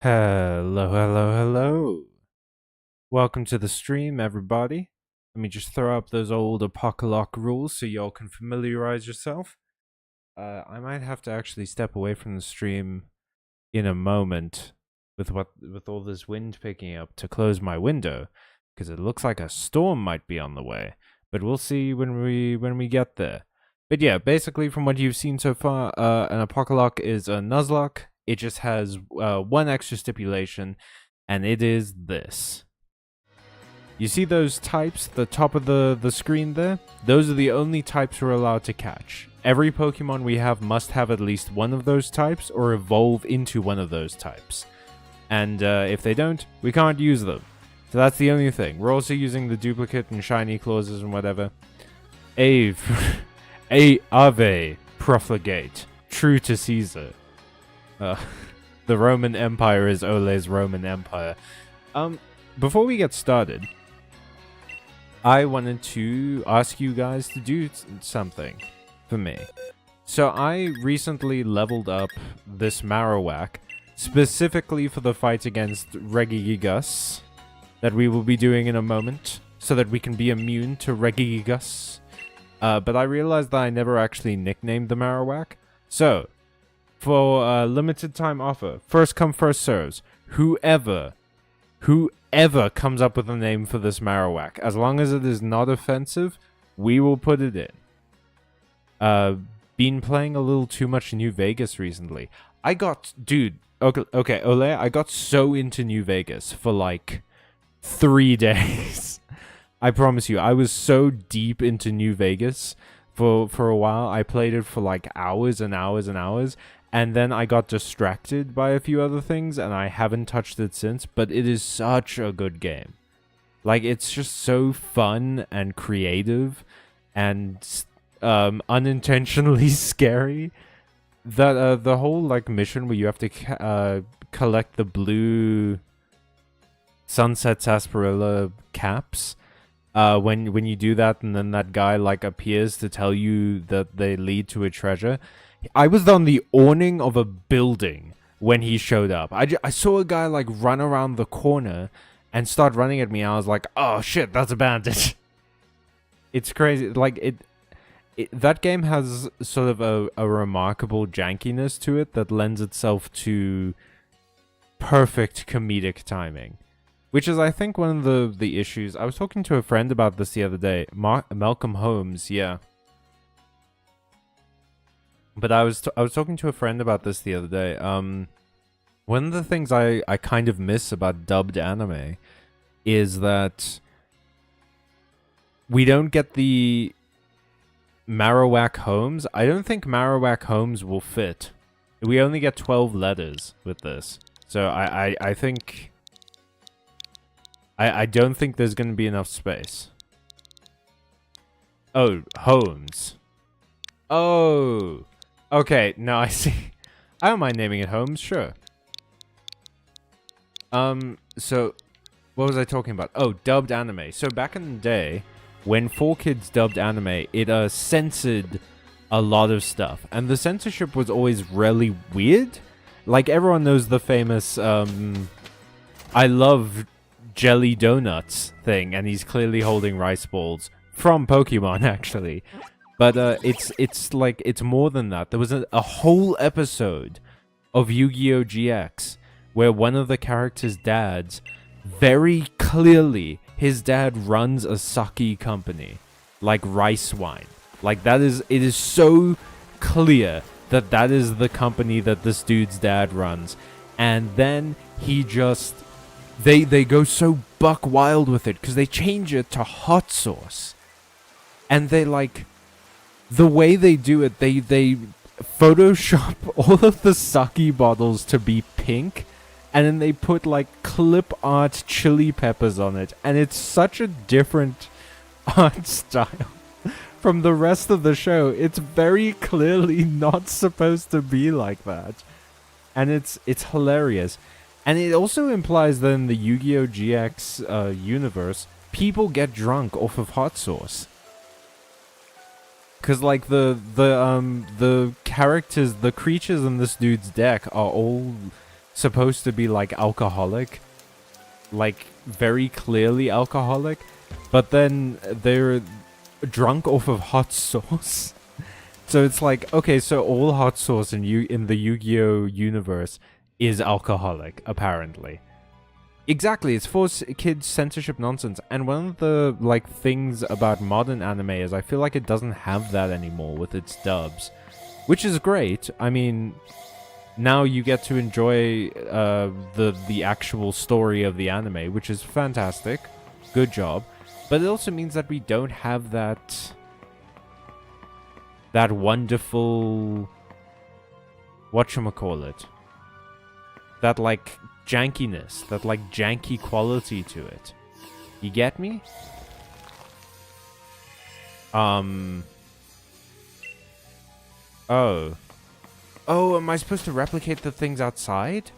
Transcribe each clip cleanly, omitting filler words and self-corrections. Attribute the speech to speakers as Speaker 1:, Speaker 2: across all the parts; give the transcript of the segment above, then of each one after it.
Speaker 1: Hello, hello, hello. Welcome to the stream, everybody. Let me just throw up those old Apocalypse rules so y'all can familiarize yourself. I might have to actually step away from the stream in a moment with all this wind picking up to close my window because it looks like a storm might be on the way. But we'll see when we get there. But yeah, basically from what you've seen so far, an Apocalypse is a Nuzlocke. It just has one extra stipulation, and it is this. You see those types, the top of the screen there? Those are the only types we're allowed to catch. Every Pokemon we have must have at least one of those types or evolve into one of those types. And if they don't, we can't use them. So that's the only thing. We're also using the duplicate and shiny clauses and whatever. Ave profligate, true to Caesar. The Roman Empire is Ole's Roman Empire. Before we get started, I wanted to ask you guys to do something for me. So I recently leveled up this Marowak specifically for the fight against Regi that we will be doing in a moment, so that we can be immune to Regi. But I realized that I never actually nicknamed the Marowak. So, for a limited time offer, first come first serves, whoever comes up with a name for this Marowak, as long as it is not offensive, we will put it in. Been playing a little too much New Vegas recently. I got Ole, I got so into New Vegas for like 3 days. I promise you, I was so deep into New Vegas for a while. I played it for like hours and hours and hours, and then I got distracted by a few other things, and I haven't touched it since, but it is such a good game. Like, it's just so fun and creative and unintentionally scary. That the whole like mission where you have to collect the blue Sunset Sarsaparilla caps. When you do that, and then that guy like appears to tell you that they lead to a treasure. I was on the awning of a building when he showed up. I saw a guy like run around the corner and start running at me. I was like, oh shit, that's a bandit. It's crazy. Like that game has sort of a remarkable jankiness to it that lends itself to perfect comedic timing. Which is, I think, one of the issues. I was talking to a friend about this the other day. Malcolm Holmes, yeah. But I was talking to a friend about this the other day. One of the things I kind of miss about dubbed anime is that we don't get the Marowak Holmes. I don't think Marowak Holmes will fit. We only get 12 letters with this. So I think... I don't think there's going to be enough space. Oh, Holmes. Oh. Okay, now I see. I don't mind naming it Holmes, sure. So, what was I talking about? Oh, dubbed anime. So back in the day, when 4Kids dubbed anime, it censored a lot of stuff. And the censorship was always really weird. Like, everyone knows the famous, I love jelly donuts thing, and he's clearly holding rice balls from Pokemon, actually. But it's like, it's more than that. There was a whole episode of Yu-Gi-Oh! GX where one of the characters' dads, very clearly, his dad runs a sake company, like rice wine. Like, it is so clear that that is the company that this dude's dad runs. And then he just... They go so buck wild with it because they change it to hot sauce. And they like... The way they do it, they Photoshop all of the sake bottles to be pink. And then they put like clip art chili peppers on it. And it's such a different art style from the rest of the show. It's very clearly not supposed to be like that. And it's hilarious. And it also implies that in the Yu-Gi-Oh! GX universe, people get drunk off of hot sauce. Cause like the characters, the creatures in this dude's deck are all supposed to be like alcoholic, like very clearly alcoholic, but then they're drunk off of hot sauce. So it's like, okay, so all hot sauce in the Yu-Gi-Oh universe is alcoholic, apparently. Exactly, it's for kids censorship nonsense. And one of the like things about modern anime is I feel like it doesn't have that anymore with its dubs, which is great. I mean, now you get to enjoy the actual story of the anime, which is fantastic. Good job. But it also means that we don't have that wonderful, whatchamacallit, that like jankiness, that like janky quality to it. You get me? Oh, am I supposed to replicate the things outside?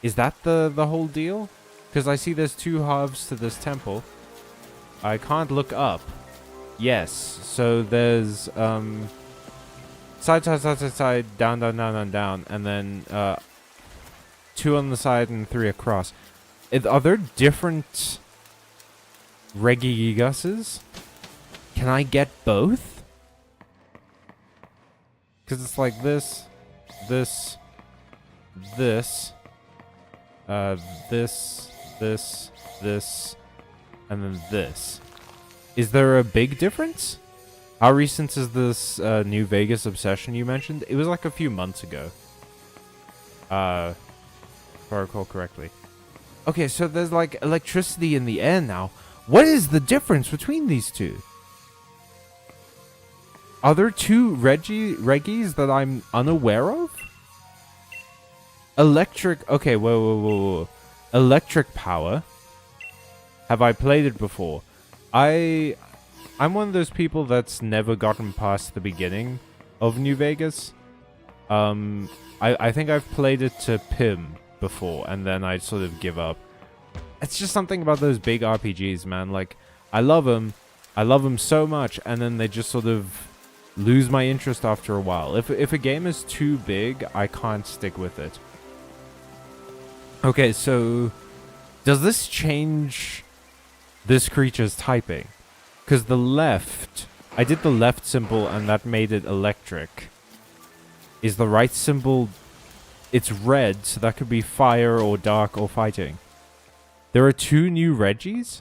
Speaker 1: Is that the whole deal? Because I see there's two halves to this temple. I can't look up. Yes, so there's side, down, and then 2 on the side and 3 across. Are there different Regi Giguses? Can I get both? Because it's like this, this, and then this. Is there a big difference? How recent is this New Vegas obsession you mentioned? It was like a few months ago. If I recall correctly. Okay, so there's like electricity in the air now. What is the difference between these two? Are there 2 Regis that I'm unaware of? Electric... Okay, whoa. Electric power. Have I played it before? I'm one of those people that's never gotten past the beginning of New Vegas. I think I've played it to Pim before, and then I'd sort of give up. It's just something about those big RPGs, man. Like, I love them so much, and then they just sort of lose my interest after a while. If a game is too big, I can't stick with it. Okay, so does this change this creature's typing? Because the left, I did the left symbol and that made it electric. Is the right symbol, it's red, so that could be fire or dark or fighting. There are 2 new Regis?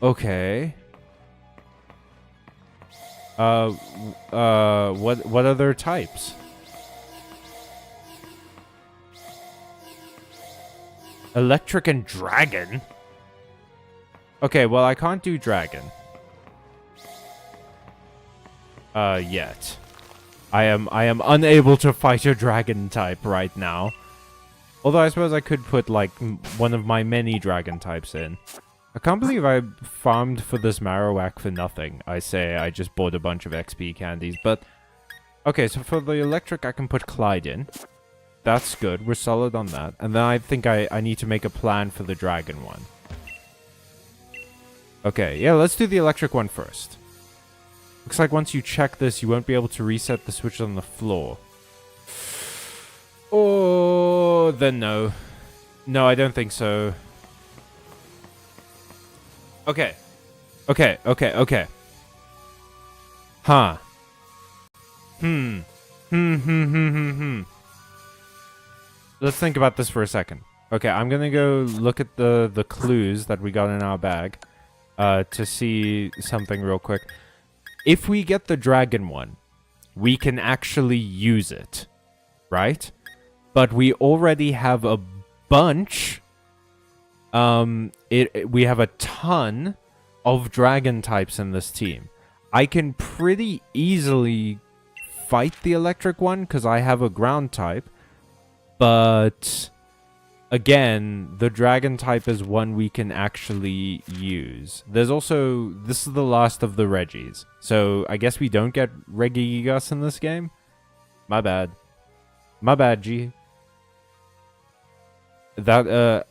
Speaker 1: Okay. What other types? Electric and dragon? Okay, well, I can't do dragon. Yet. I am unable to fight a dragon type right now. Although I suppose I could put, like, one of my many dragon types in. I can't believe I farmed for this Marowak for nothing. I say I just bought a bunch of XP candies, but... Okay, so for the electric, I can put Clyde in. That's good. We're solid on that. And then I think I need to make a plan for the dragon one. Okay, yeah, let's do the electric one first. Looks like once you check this, you won't be able to reset the switch on the floor. Oh, then no. No, I don't think so. Okay. Okay. Huh. Let's think about this for a second. Okay, I'm gonna go look at the clues that we got in our bag to see something real quick. If we get the dragon one, we can actually use it, right? But we already have a bunch. We have a ton of dragon types in this team. I can pretty easily fight the electric one because I have a ground type. But again, the dragon type is one we can actually use. There's also... This is the last of the Regis. So I guess we don't get Regi Gigas in this game? My bad. My bad, G. That,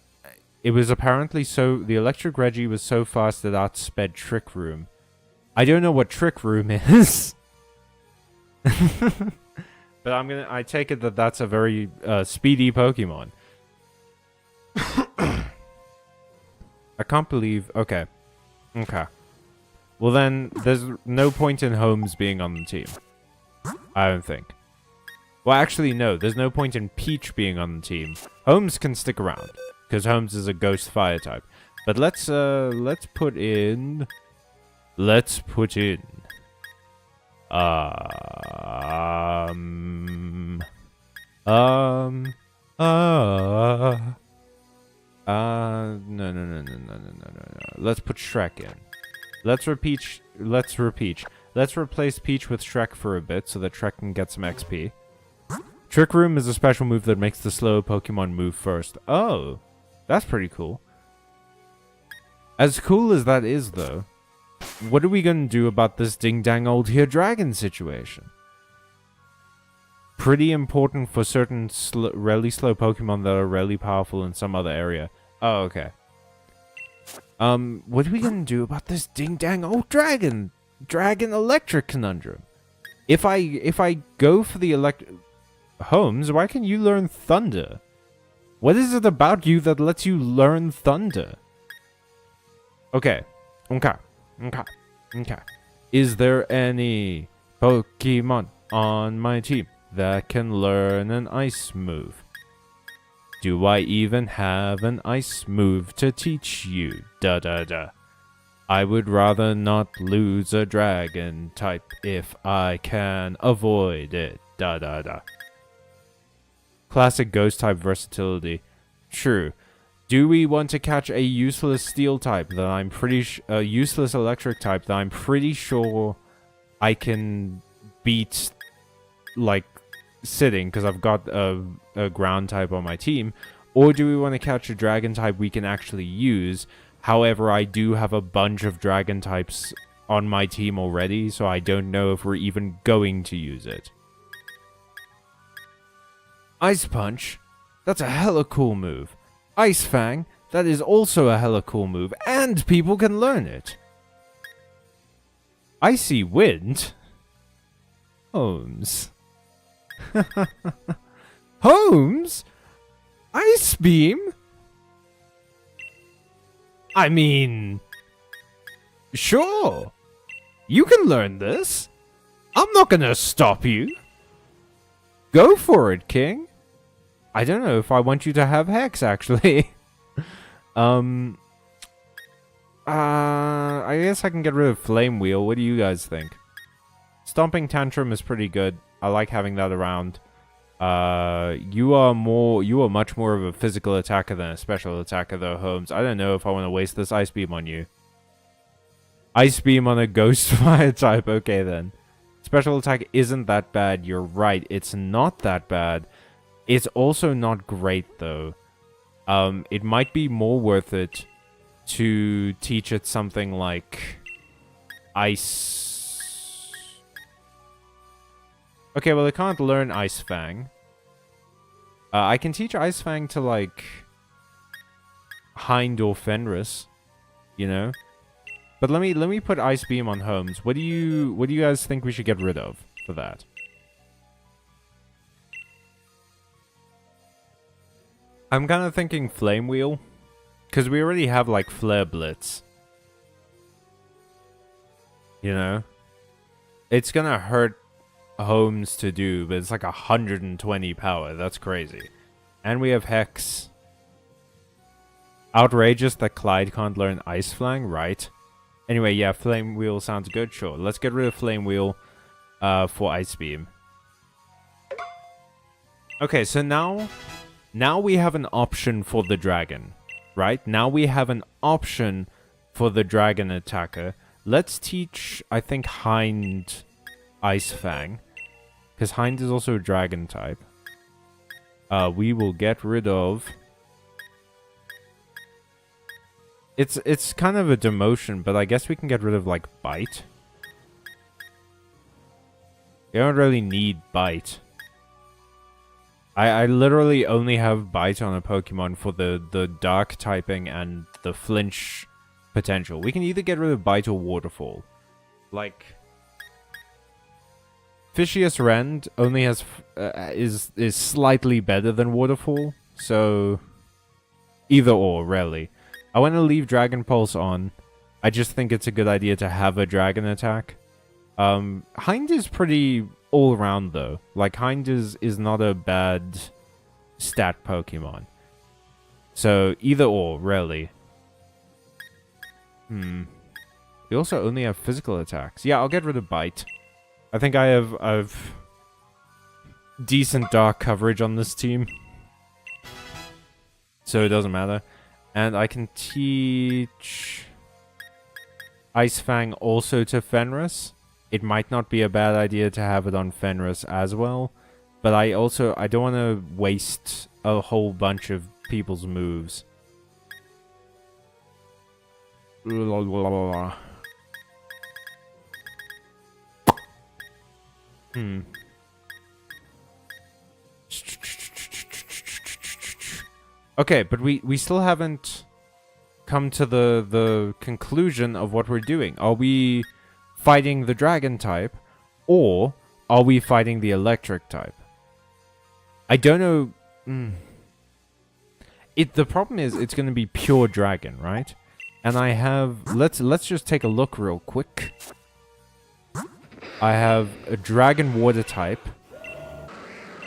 Speaker 1: it was apparently so... The electric Regi was so fast that outsped Trick Room. I don't know what Trick Room is. But I take it that that's a very speedy Pokemon. I can't believe... Okay. Okay. Well then, there's no point in Holmes being on the team. I don't think. Well, actually, no. There's no point in Peach being on the team. Holmes can stick around, because Holmes is a Ghost Fire type. But let's put in... Let's put in... No. Let's put Shrek in. Let's repeat. Let's replace Peach with Shrek for a bit so that Shrek can get some XP. Trick Room is a special move that makes the slow Pokemon move first. Oh, that's pretty cool. As cool as that is, though, what are we gonna do about this ding-dang old here dragon situation? Pretty important for certain really slow Pokemon that are really powerful in some other area. Oh, okay. What are we gonna do about this ding-dang old dragon electric conundrum? If I go for the Holmes, why can you learn Thunder? What is it about you that lets you learn Thunder? Okay. Is there any Pokemon on my team that can learn an ice move? Do I even have an ice move to teach you? I would rather not lose a dragon type if I can avoid it. Classic ghost type versatility. True. Do we want to catch a useless steel type that I'm pretty useless electric type that I'm pretty sure I can beat, like, sitting because I've got a ground type on my team? Or do we want to catch a dragon type we can actually use? However, I do have a bunch of dragon types on my team already, so I don't know if we're even going to use it. Ice Punch? That's a hella cool move. Ice Fang? That is also a hella cool move, and people can learn it. Icy Wind? Holmes. Holmes? Ice Beam? I mean... Sure. You can learn this. I'm not gonna stop you. Go for it, King. I don't know if I want you to have Hex, actually. I guess I can get rid of Flame Wheel. What do you guys think? Stomping Tantrum is pretty good. I like having that around. You are much more of a physical attacker than a special attacker, though, Holmes. I don't know if I want to waste this Ice Beam on you. Ice Beam on a Ghost Fire type. Okay, then. Special attack isn't that bad. You're right. It's not that bad. It's also not great, though. It might be more worth it to teach it something like Ice. Okay, well, it can't learn Ice Fang. I can teach Ice Fang to, like, Hind or Fenris, you know? But let me put Ice Beam on Holmes. What do you guys think we should get rid of for that? I'm kind of thinking Flame Wheel, because we already have, like, Flare Blitz. You know? It's gonna hurt Holmes to do, but it's like 120 power. That's crazy. And we have Hex. Outrageous that Clyde can't learn Ice Fang, right? Anyway, yeah, Flame Wheel sounds good. Sure, let's get rid of Flame Wheel for Ice Beam. Okay, so now we have an option for the dragon, right? Now we have an option for the dragon attacker. Let's teach, I think, Hind Ice Fang, because Hind is also a dragon type. We will get rid of... It's kind of a demotion, but I guess we can get rid of, like, Byte. You don't really need Byte. I literally only have Byte on a Pokemon for the Dark typing and the Flinch potential. We can either get rid of Byte or Waterfall. Like... Fishious Rend only has is slightly better than Waterfall, so either or really. I want to leave Dragon Pulse on. I just think it's a good idea to have a dragon attack. Hind is pretty all around though. Like Hind is not a bad stat Pokemon. So either or really. We also only have physical attacks. Yeah, I'll get rid of Byte. I think I've decent dark coverage on this team. So it doesn't matter. And I can teach Ice Fang also to Fenris. It might not be a bad idea to have it on Fenris as well. But I don't want to waste a whole bunch of people's moves. Okay, but we still haven't come to the conclusion of what we're doing. Are we fighting the dragon type, or are we fighting the electric type? I don't know. The problem is it's going to be pure dragon, right? And I have let's just take a look real quick. I have a dragon water type,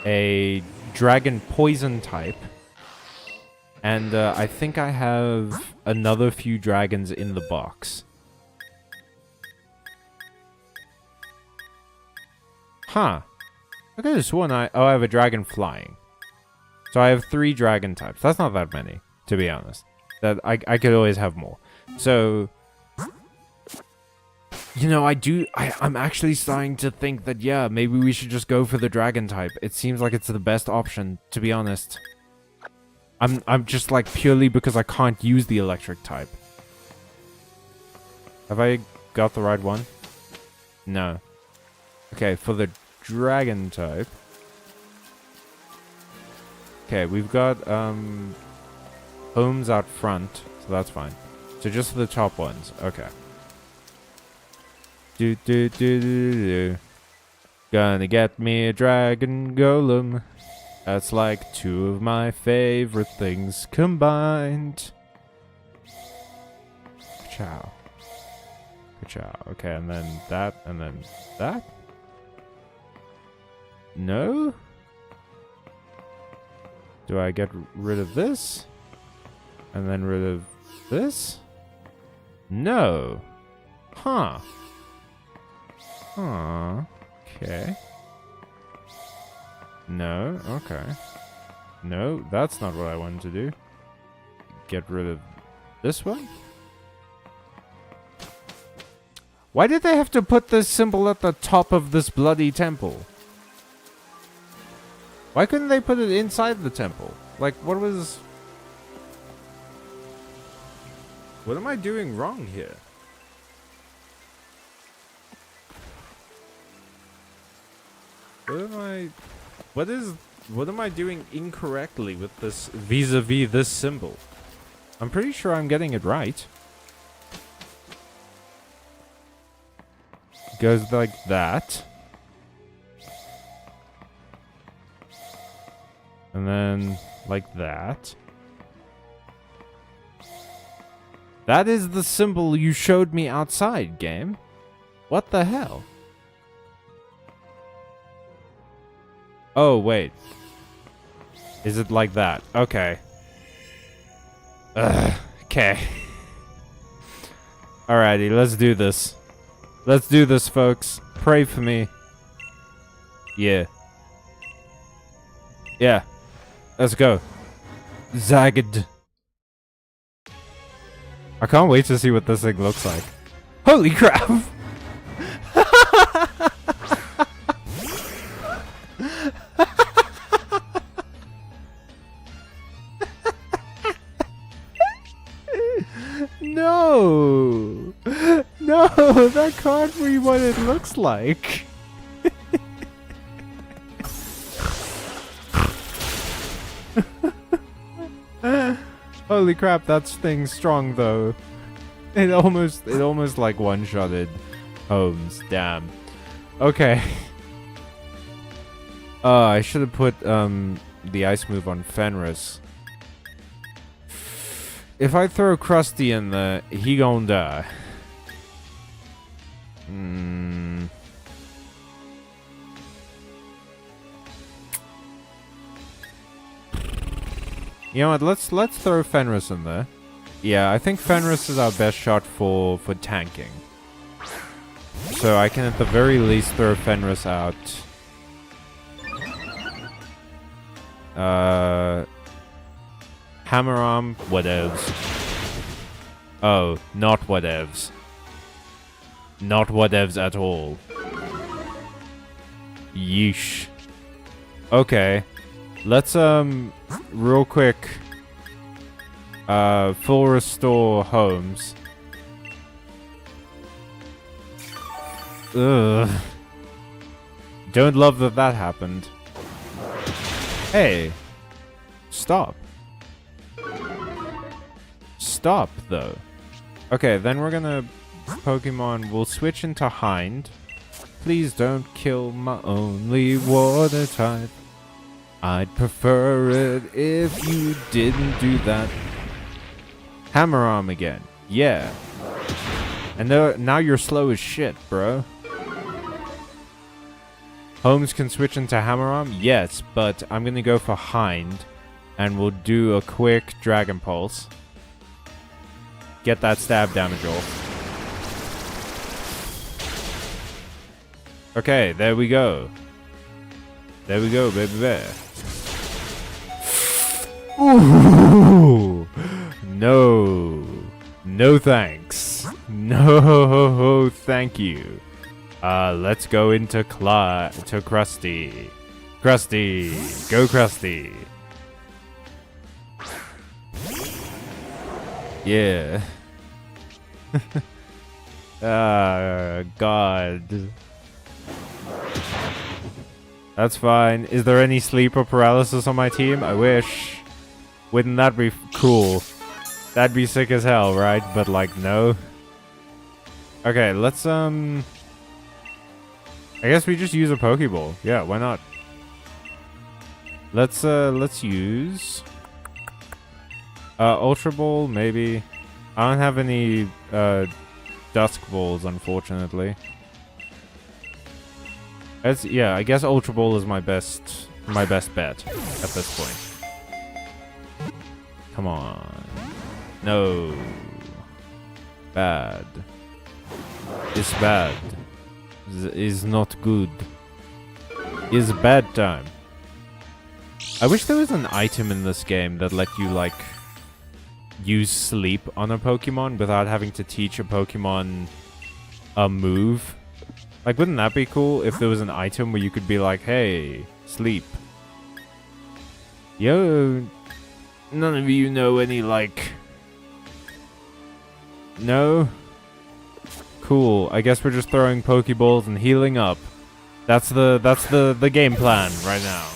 Speaker 1: a dragon poison type, and I think I have another few dragons in the box. Huh. Look at this one. I have a dragon flying. So I have 3 dragon types. That's not that many, to be honest. That I could always have more. So, you know, I'm actually starting to think that, yeah, maybe we should just go for the dragon type. It seems like it's the best option, to be honest. I'm just like purely because I can't use the electric type. Have I got the right one? No. Okay, for the dragon type. Okay, we've got homes out front, so that's fine. So just the top ones. Okay. Gonna get me a dragon golem. That's like 2 of my favorite things combined. Ka-chow. Ka-chow. Okay, and then that, and then that? No? Do I get rid of this? And then rid of this? No. Huh. Huh. Okay. No. Okay. No, that's not what I wanted to do. Get rid of this one? Why did they have to put this symbol at the top of this bloody temple? Why couldn't they put it inside the temple? Like, what am I doing wrong here? What am I doing incorrectly with this vis-a-vis this symbol? I'm pretty sure I'm getting it right. It goes like that. And then like that. That is the symbol you showed me outside, game. What the hell? Oh, wait. Is it like that? Okay. Okay. Alrighty, let's do this. Let's do this, folks. Pray for me. Yeah. Yeah. Let's go. Zagged. I can't wait to see what this thing looks like. Holy crap! No! No, that can't be what it looks like. Holy crap, that thing's strong though. It almost like one-shotted Holmes. Damn. Okay. I should have put the ice move on Fenris. If I throw Krusty in there, he gon' die. You know what? Let's throw Fenris in there. Yeah, I think Fenris is our best shot for tanking. So I can at the very least throw Fenris out. Hammer arm, whatevs. Oh, not whatevs. Not whatevs at all. Yeesh. Okay. Let's, real quick, full restore Holmes. Ugh. Don't love that that happened. Hey. Stop. Stop, though. Okay, then we're gonna Pokemon. We'll switch into Hind. Please don't kill my only water type. I'd prefer it if you didn't do that. Hammer Arm again. Yeah. And now you're slow as shit, bro. Holmes can switch into Hammer Arm? Yes, but I'm gonna go for Hind. And we'll do a quick Dragon Pulse. Get that stab damage off. Okay, there we go. There we go, baby bear. Ooh! No. No thanks. No thank you. Let's go into Krusty. Krusty. Go Krusty. Yeah. God. That's fine. Is there any sleeper paralysis on my team? I wish. Wouldn't that be cool? That'd be sick as hell, right? But like, no. Okay, let's I guess we just use a Pokeball. Yeah, why not? Let's use Ultra Ball, maybe. I don't have any Dusk Balls, unfortunately. Yeah, I guess Ultra Ball is my best bet at this point. Come on. No. Bad. It's bad. Is not good. Is bad time. I wish there was an item in this game that let you, like, use sleep on a Pokemon without having to teach a Pokemon a move. Like, wouldn't that be cool if there was an item where you could be like, hey, sleep. Yo, none of you know any, like... No? Cool. I guess we're just throwing Pokeballs and healing up. That's the game plan right now.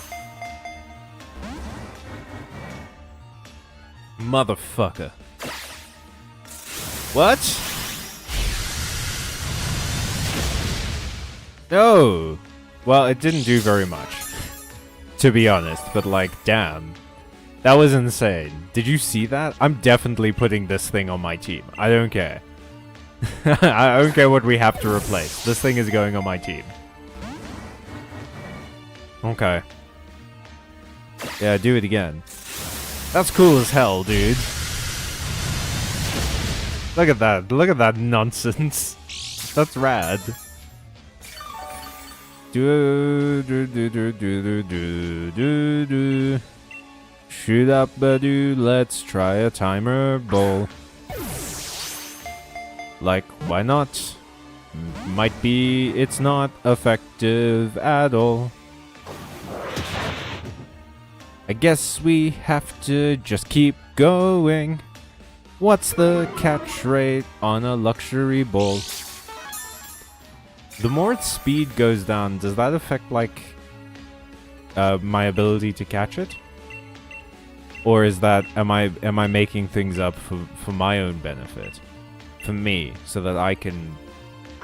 Speaker 1: Motherfucker. What? No! Well, it didn't do very much. To be honest, but like, damn. That was insane. Did you see that? I'm definitely putting this thing on my team. I don't care. I don't care what we have to replace. This thing is going on my team. Okay. Yeah, do it again. That's cool as hell, dude. Look at that. Look at that nonsense. That's rad. Shoot up a dude, let's try a timer ball. Like, why not? Might be it's not effective at all. I guess we have to just keep going. What's the catch rate on a luxury ball? The more its speed goes down, does that affect, like, my ability to catch it? Or is that, am I making things up for my own benefit? For me, so that I can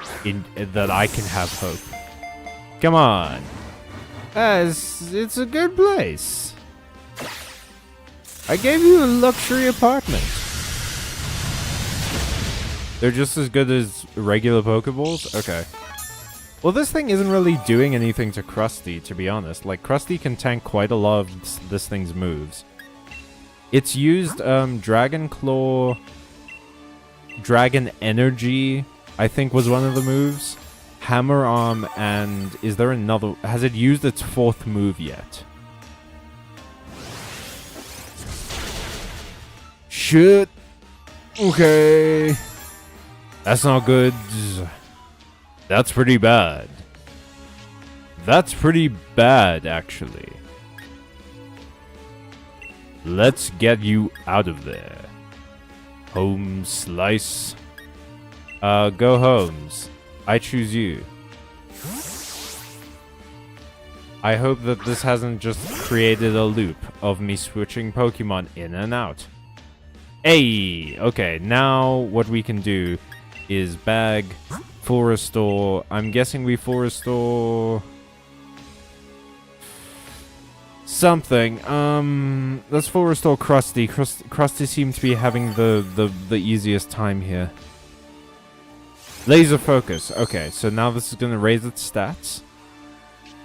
Speaker 1: have hope. Come on. It's a good place. I gave you a luxury apartment. They're just as good as regular Pokeballs? Okay. Well, this thing isn't really doing anything to Krusty, to be honest. Like, Krusty can tank quite a lot of this thing's moves. It's used, Dragon Claw... Dragon Energy, I think, was one of the moves. Hammer Arm, and... Is there another... Has it used its 4th move yet? Shit. Okay. That's not good. That's pretty bad. That's pretty bad, actually. Let's get you out of there. Home slice. Go Holmes. I choose you. I hope that this hasn't just created a loop of me switching Pokemon in and out. Hey! Okay, now what we can do is bag, full restore. I'm guessing we full restore... something. Let's full restore Krusty. Krusty seems to be having the easiest time here. Laser focus. Okay, so now this is going to raise its stats.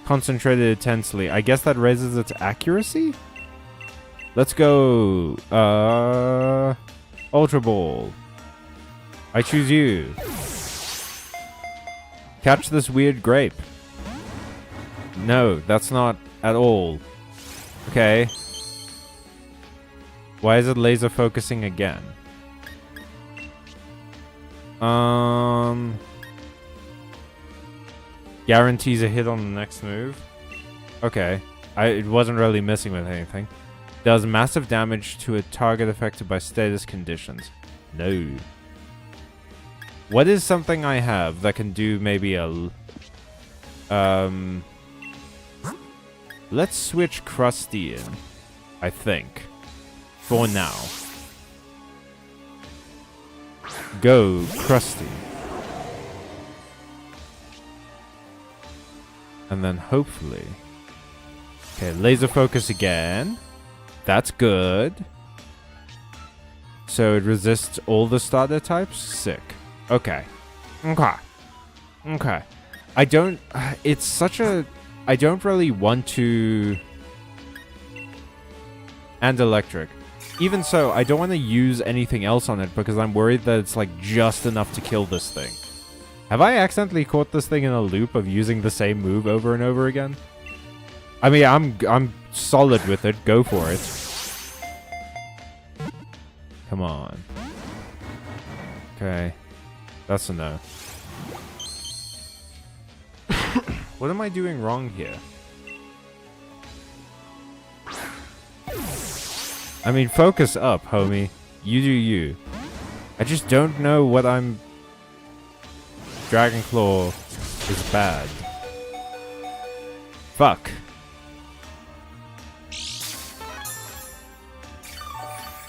Speaker 1: Concentrated intensely. I guess that raises its accuracy? Let's go. Ultra Ball. I choose you. Catch this weird grape. No, that's not at all. Okay. Why is it laser focusing again? Guarantees a hit on the next move. Okay. It wasn't really messing with anything. Does massive damage to a target affected by status conditions. No. What is something I have that can do maybe a... Let's switch Krusty in, I think. For now. Go, Krusty. And then hopefully... Okay, laser focus again. That's good. So it resists all the starter types? Sick. Okay. Okay. Okay. I don't... It's such a... I don't really want to... And electric. Even so, I don't want to use anything else on it because I'm worried that it's like just enough to kill this thing. Have I accidentally caught this thing in a loop of using the same move over and over again? I mean, I'm solid with it. Go for it. Come on. Okay. That's a no. What am I doing wrong here? I mean, focus up, homie. You do you. I just don't know what I'm... Dragon Claw is bad. Fuck.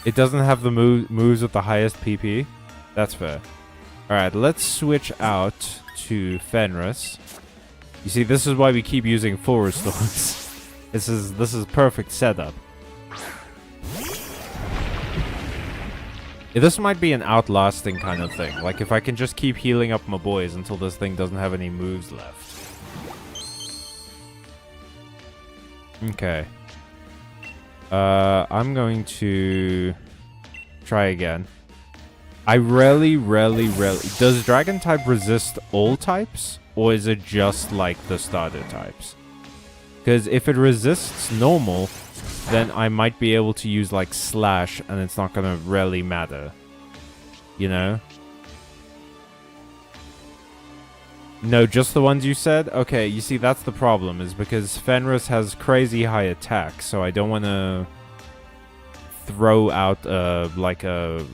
Speaker 1: It doesn't have the moves with the highest PP. That's fair. Alright, let's switch out to Fenris. You see, this is why we keep using full restores. This is perfect setup. This might be an outlasting kind of thing. Like, if I can just keep healing up my boys until this thing doesn't have any moves left. Okay. I'm going to try again. I really... Does Dragon type resist all types? Or is it just like the starter types? Because if it resists normal, then I might be able to use like Slash and it's not going to really matter. You know? No, just the ones you said? Okay, you see, that's the problem, is because Fenris has crazy high attack, so I don't want to throw out like a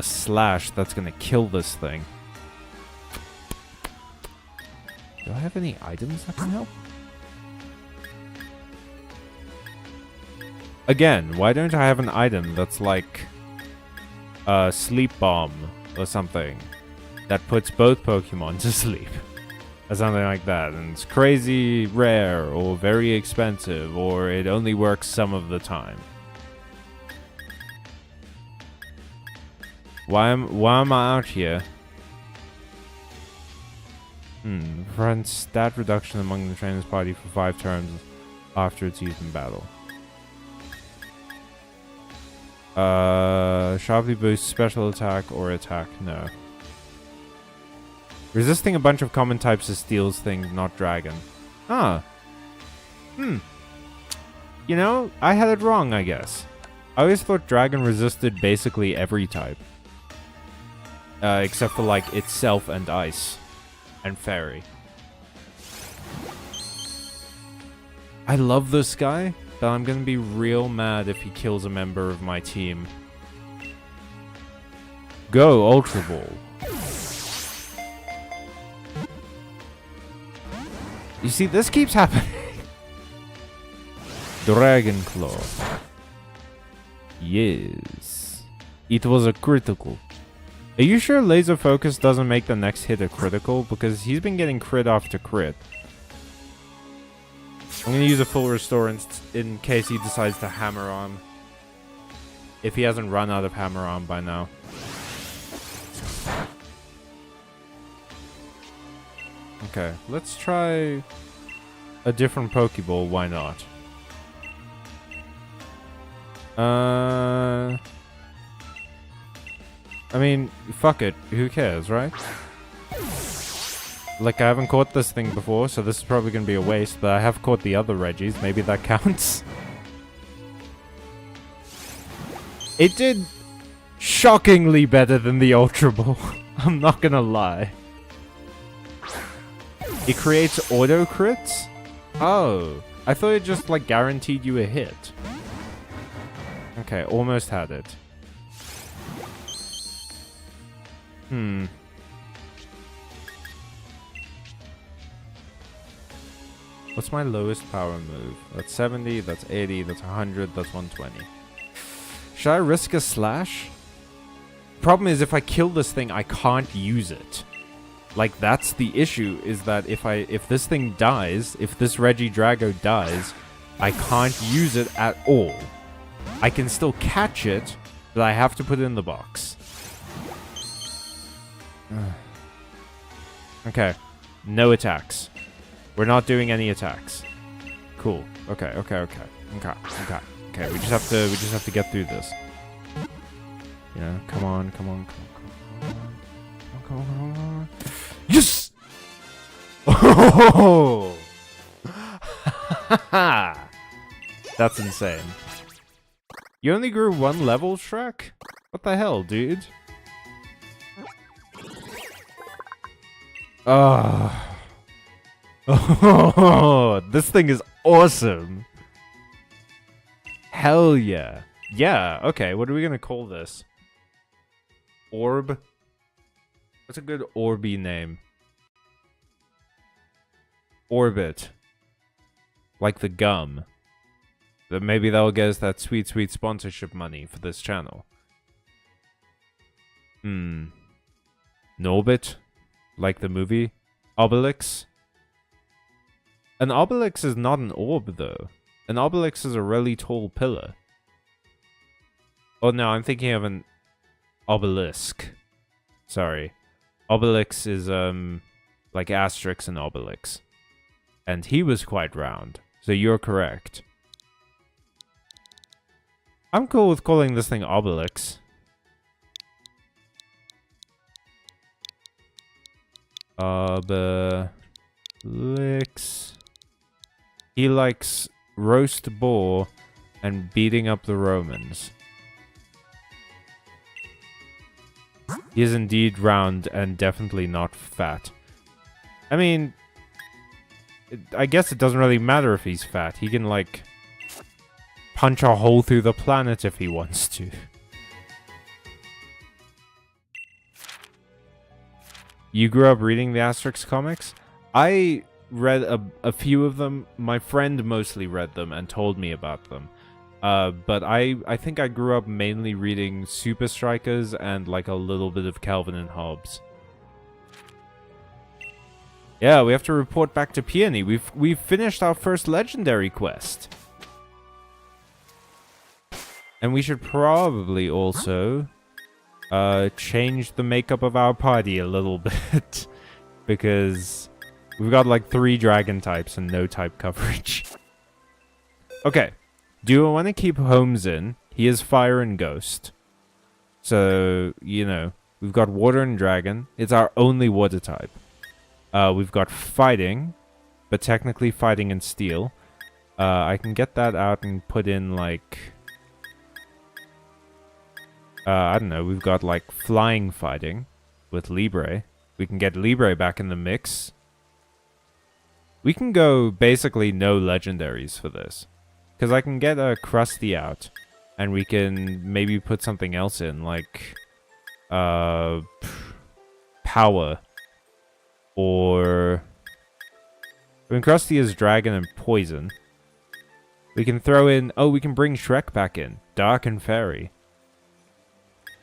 Speaker 1: Slash that's going to kill this thing. Do I have any items that can help? Again, why don't I have an item that's like a sleep bomb or something that puts both Pokemon to sleep? or something like that, and it's crazy rare or very expensive, or it only works some of the time. Why am I out here? Prevents stat reduction among the trainer's party for 5 turns after it's used in battle. Sharply boosts special attack or attack. No. Resisting a bunch of common types is steals things, not dragon. Ah. You know, I had it wrong, I guess. I always thought dragon resisted basically every type. Except for, like, itself and ice. And fairy. I love this guy, but I'm gonna be real mad if he kills a member of my team. Go, Ultra Ball. You see, this keeps happening. Dragon Claw. Yes. It was a critical. Are you sure laser focus doesn't make the next hit a critical? Because he's been getting crit after crit. I'm gonna use a full restore in case he decides to hammer on. If he hasn't run out of hammer on by now. Okay, let's try a different Pokeball. Why not? I mean, fuck it. Who cares, right? Like, I haven't caught this thing before, so this is probably going to be a waste, but I have caught the other Regis. Maybe that counts. It did shockingly better than the Ultra Ball. I'm not going to lie. It creates auto crits? Oh. I thought it just, like, guaranteed you a hit. Okay, almost had it. What's my lowest power move? That's 70, that's 80, that's 100, that's 120. Should I risk a slash? Problem is, if I kill this thing, I can't use it. Like, that's the issue, is that if this thing dies, if this Regidrago dies, I can't use it at all. I can still catch it, but I have to put it in the box. Okay. No attacks. We're not doing any attacks. Cool. Okay. We just have to get through this. You know, come on. Yes! Oh! That's insane. You only grew 1 level, Shrek? What the hell, dude? Oh, this thing is awesome. Hell yeah. Yeah, okay, what are we gonna call this? Orb? What's a good Orby name? Orbit. Like the gum. But maybe that'll get us that sweet, sweet sponsorship money for this channel. Norbit? Like the movie? Obelix? An obelix is not an orb, though. An obelix is a really tall pillar. Oh, no, I'm thinking of an obelisk. Sorry. Obelix is, like Asterix and Obelix. And he was quite round, so you're correct. I'm cool with calling this thing Obelix. Obelix. He likes roast boar and beating up the Romans. He is indeed round and definitely not fat. I mean, I guess it doesn't really matter if he's fat. He can, like, punch a hole through the planet if he wants to. You grew up reading the Asterix comics? I read a few of them. My friend mostly read them and told me about them. But I think I grew up mainly reading Super Strikers and like a little bit of Calvin and Hobbes. Yeah, we have to report back to Peony. We've finished our first legendary quest. And we should probably also change the makeup of our party a little bit. Because we've got like 3 dragon types and no type coverage. Okay. Do I want to keep Holmes in? He is fire and ghost. So, you know, we've got water and dragon. It's our only water type. We've got fighting, but technically fighting and steel. I can get that out and put in like... I don't know, we've got like flying fighting with Libre. We can get Libre back in the mix. We can go basically no legendaries for this. Because I can get a Krusty out. And we can maybe put something else in, like... power. Or... I mean, Krusty is dragon and poison. We can throw in... Oh, we can bring Shrek back in. Dark and fairy.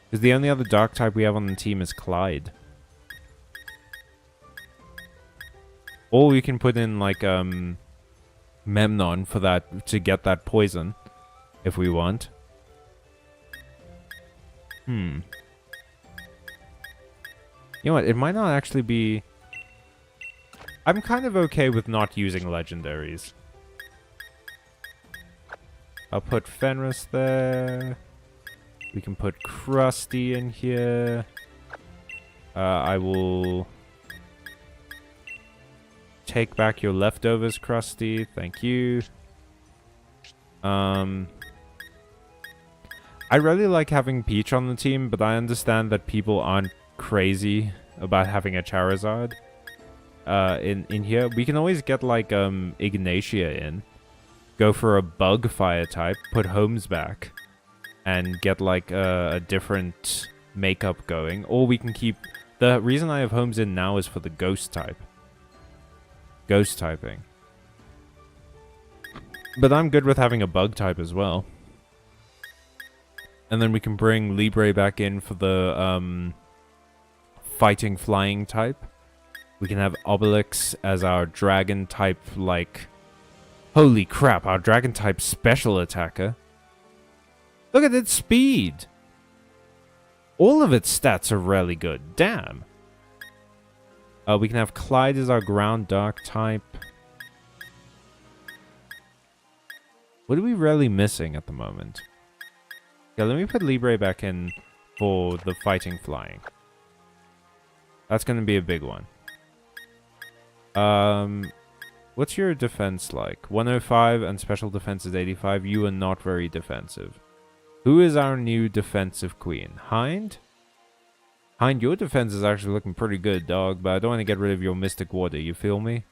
Speaker 1: Because the only other dark type we have on the team is Clyde. Or we can put in, like, Memnon for that, to get that poison. If we want. You know what, it might not actually be... I'm kind of okay with not using legendaries. I'll put Fenris there. We can put Krusty in here. I will... take back your leftovers, Krusty. Thank you. I really like having Peach on the team, but I understand that people aren't crazy about having a Charizard in here. We can always get, like, Ignatia in. Go for a bug fire type, put Holmes back, and get, like, a different makeup going. Or we can keep... The reason I have Holmes in now is for the ghost type. Ghost typing. But I'm good with having a bug type as well. And then we can bring Libre back in for the fighting flying type. We can have Obelix as our dragon type, like... Holy crap, our dragon type special attacker. Look at its speed! All of its stats are really good. Damn. We can have Clyde as our ground dark type. What are we really missing at the moment? Yeah, let me put Libre back in for the fighting flying. That's going to be a big one. What's your defense like? 105 and special defense is 85. You are not very defensive. Who is our new defensive queen? Hind? Hind, your defense is actually looking pretty good, dog, but I don't want to get rid of your mystic water, you feel me?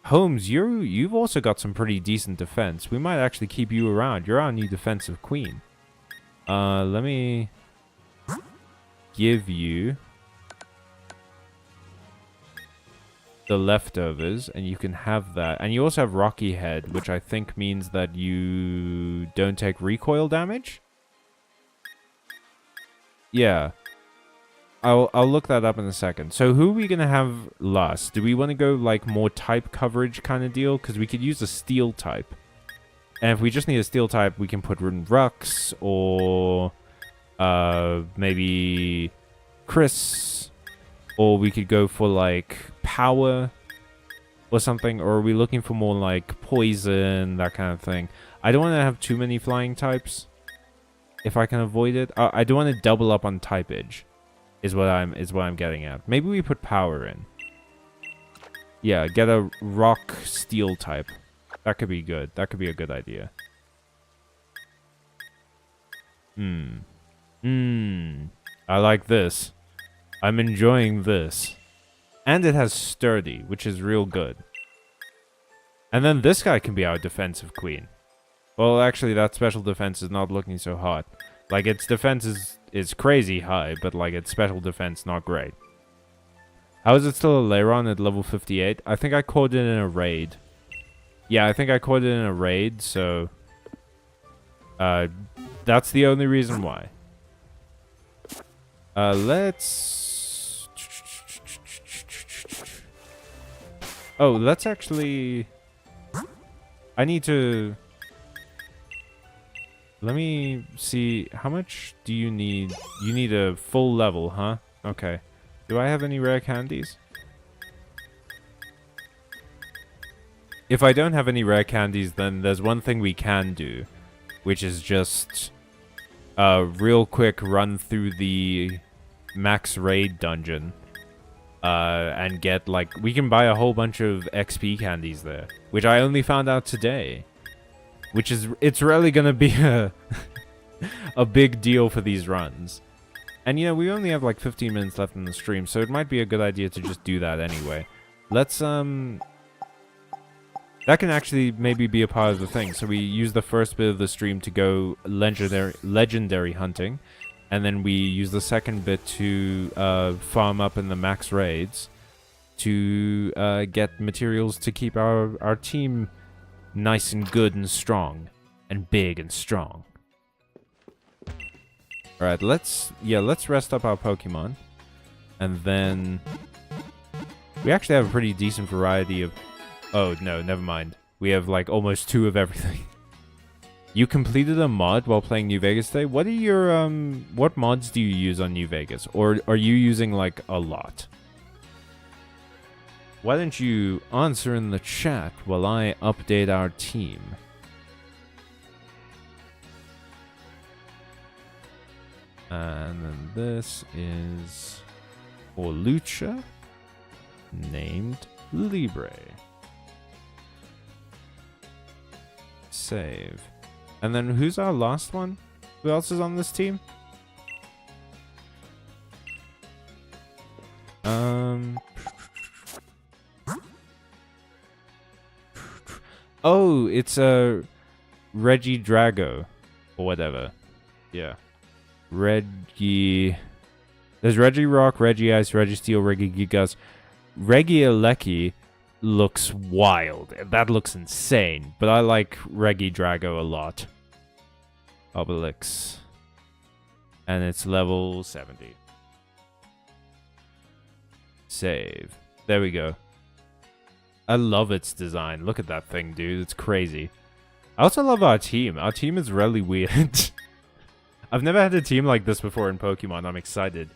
Speaker 1: Holmes, you've also got some pretty decent defense. We might actually keep you around. You're our new defensive queen. Let me give you the leftovers, and you can have that. And you also have Rocky Head, which I think means that you don't take recoil damage? Yeah. I'll look that up in a second. So who are we going to have last? Do we want to go like more type coverage kind of deal? Because we could use a steel type. And if we just need a steel type, we can put Rux or maybe Chris. Or we could go for like power or something. Or are we looking for more like poison, that kind of thing? I don't want to have too many flying types if I can avoid it. I don't want to double up on typage. Is what I'm getting at. Maybe we put power in. Yeah, get a rock steel type. That could be good. That could be a good idea. I like this. I'm enjoying this. And it has sturdy, which is real good. And then this guy can be our defensive queen. Well, actually, that special defense is not looking so hot. Like, its defense is crazy high, but, like, its special defense not great. How is it still a Leiron at level 58? I think I caught it in a raid. Yeah, I think I caught it in a raid, so... that's the only reason why. Let's... Oh, let's actually... I need to... Let me see. How much do you need? You need a full level, huh? Okay. Do I have any rare candies? If I don't have any rare candies, then there's one thing we can do, which is just a real quick run through the max raid dungeon. And get, like, we can buy a whole bunch of XP candies there, which I only found out today. Which is, it's really gonna be a big deal for these runs. And, you know, we only have, like, 15 minutes left in the stream, so it might be a good idea to just do that anyway. Let's, that can actually maybe be a part of the thing. So we use the first bit of the stream to go legendary hunting. And then we use the second bit to farm up in the max raids to get materials to keep our team nice and good and strong. And big and strong. Alright, let's rest up our Pokemon. And then... we actually have a pretty decent variety of... oh, no, never mind. We have, like, almost 2 of everything. You completed a mod while playing New Vegas today? What are your, what mods do you use on New Vegas? Or are you using, like, a lot? Why don't you answer in the chat while I update our team? And then this is for Lucha, named Libre. Save. And then who's our last one? Who else is on this team? Oh, it's a Regi Drago or whatever. Yeah. Regi. There's Regi Rock, Regi Ice, Regi Steel, Regi Gigas. Regi Alecki looks wild. That looks insane. But I like Regi Drago a lot. Obelix. And it's level 70. Save. There we go. I love its design. Look at that thing, dude. It's crazy. I also love our team. Our team is really weird. I've never had a team like this before in Pokemon. I'm excited.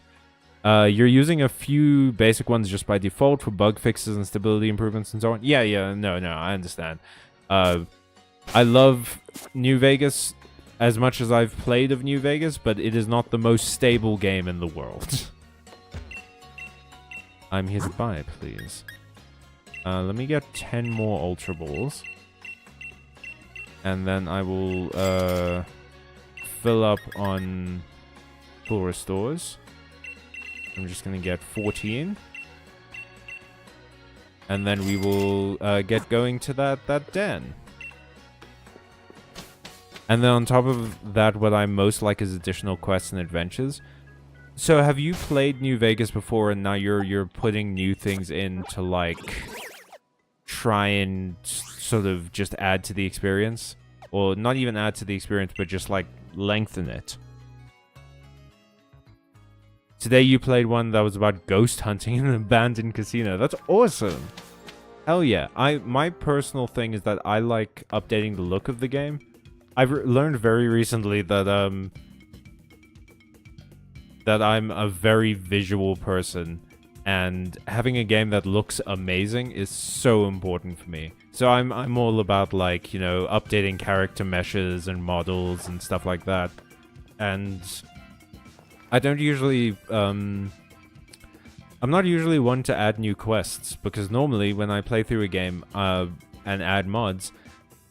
Speaker 1: You're using a few basic ones just by default for bug fixes and stability improvements and so on. Yeah, no, I understand. I love New Vegas as much as I've played of New Vegas, but it is not the most stable game in the world. I'm here to buy, please. Let me get 10 more Ultra Balls. And then I will fill up on full restores. I'm just going to get 14. And then we will get going to that den. And then on top of that, what I most like is additional quests and adventures. So have you played New Vegas before and now you're putting new things in to, like, try and sort of just add to the experience? Or not even add to the experience, but just, like, lengthen it. Today you played one that was about ghost hunting in an abandoned casino. That's awesome. Hell yeah. My personal thing is that I like updating the look of the game. I've learned very recently that I'm a very visual person, and having a game that looks amazing is so important for me. So I'm all about, like, you know, updating character meshes and models and stuff like that. And I don't usually I'm not usually one to add new quests, because normally when I play through a game and add mods,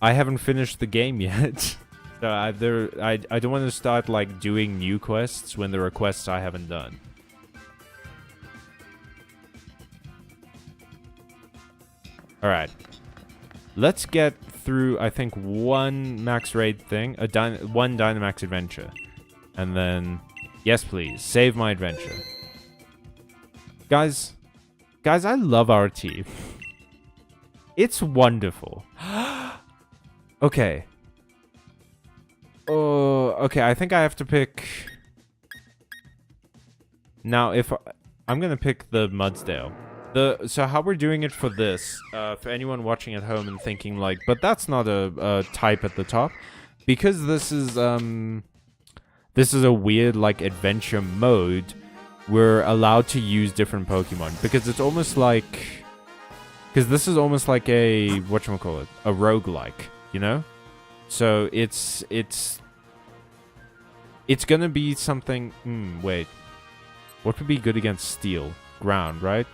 Speaker 1: I haven't finished the game yet. So I don't want to start, like, doing new quests when there are quests I haven't done. Alright. Let's get through, I think, one max raid thing. One Dynamax adventure. And then... yes, please. Save my adventure. Guys, I love our team. It's wonderful. Okay. Oh, okay, I think I have to pick... now, if... I'm gonna pick the Mudsdale. So how we're doing it for this, for anyone watching at home and thinking like, but that's not a type at the top, because this is a weird like adventure mode. We're allowed to use different Pokemon because it's almost like, because this is almost like a whatchamacallit, a roguelike, you know? So it's gonna be something. Wait, what would be good against Steel? Ground, right?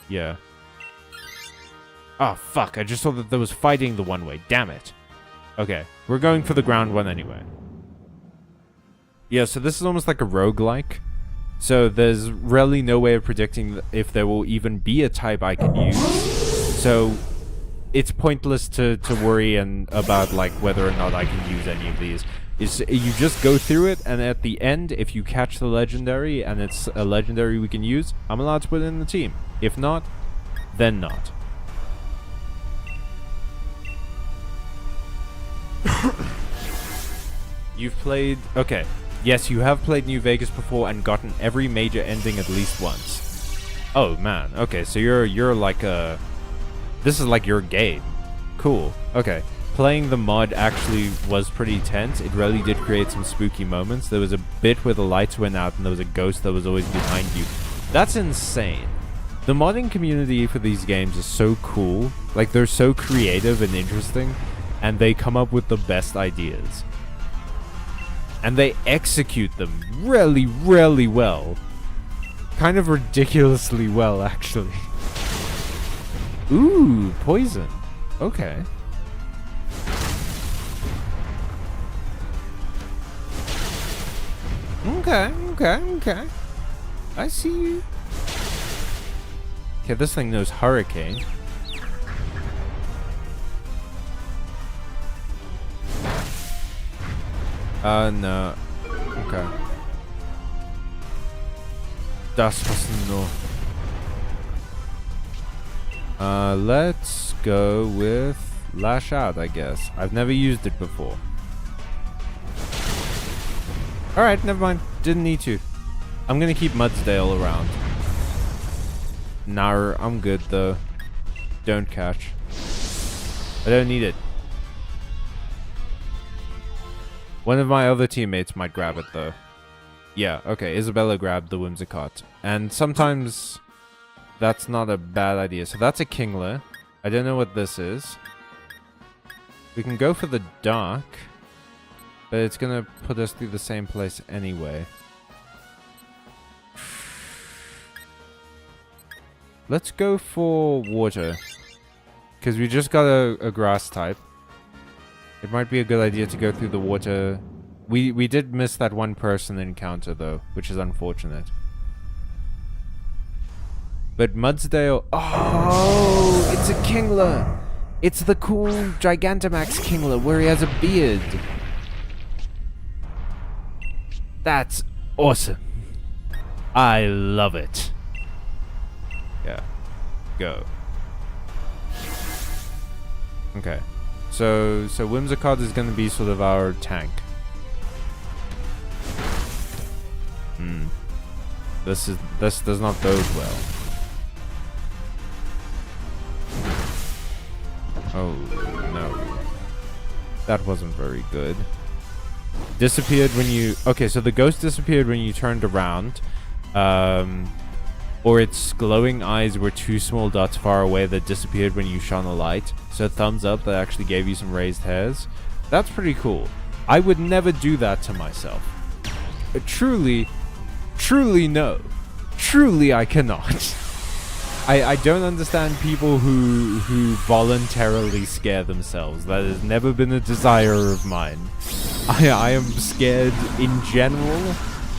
Speaker 1: Yeah. Oh, fuck. I just saw that there was fighting the one way. Damn it. Okay. We're going for the ground one anyway. Yeah, so this is almost like a roguelike. So there's really no way of predicting if there will even be a type I can use. So it's pointless to worry about like whether or not I can use any of these. You just go through it, and at the end, if you catch the legendary and it's a legendary we can use, I'm allowed to put it in the team. If not, then not. You've played... Okay. Yes, you have played New Vegas before and gotten every major ending at least once. Oh, man. Okay, so you're like a... This is like your game. Cool. Okay. Playing the mod actually was pretty tense. It really did create some spooky moments. There was a bit where the lights went out and there was a ghost that was always behind you. That's insane. The modding community for these games is so cool. Like, they're so creative and interesting, and they come up with the best ideas. And they execute them really, really well. Kind of ridiculously well, actually. Ooh, poison. Okay. Okay. I see you. Okay, this thing knows Hurricane. No. Okay. Das was no. Let's go with Lash Out, I guess. I've never used it before. Alright, never mind. Didn't need to. I'm gonna keep Mudsdale around. Nah, I'm good though. Don't catch. I don't need it. One of my other teammates might grab it though. Yeah, okay, Isabella grabbed the Whimsicott. And sometimes that's not a bad idea. So that's a Kingler. I don't know what this is. We can go for the Dark. But it's gonna put us through the same place anyway. Let's go for water. Because we just got a grass type. It might be a good idea to go through the water. We did miss that one person encounter though, which is unfortunate. But Mudsdale... Oh! It's a Kingler! It's the cool Gigantamax Kingler where he has a beard. That's awesome. I love it. Yeah. Go. Okay. So Whimsicott is going to be sort of our tank. This does not bode well. Oh no. That wasn't very good. Disappeared when you... Okay, so the ghost disappeared when you turned around. Or its glowing eyes were two small dots far away that disappeared when you shone a light. So thumbs up that actually gave you some raised hairs. That's pretty cool. I would never do that to myself. Truly no. Truly I cannot. I don't understand people who voluntarily scare themselves. That has never been a desire of mine. I am scared in general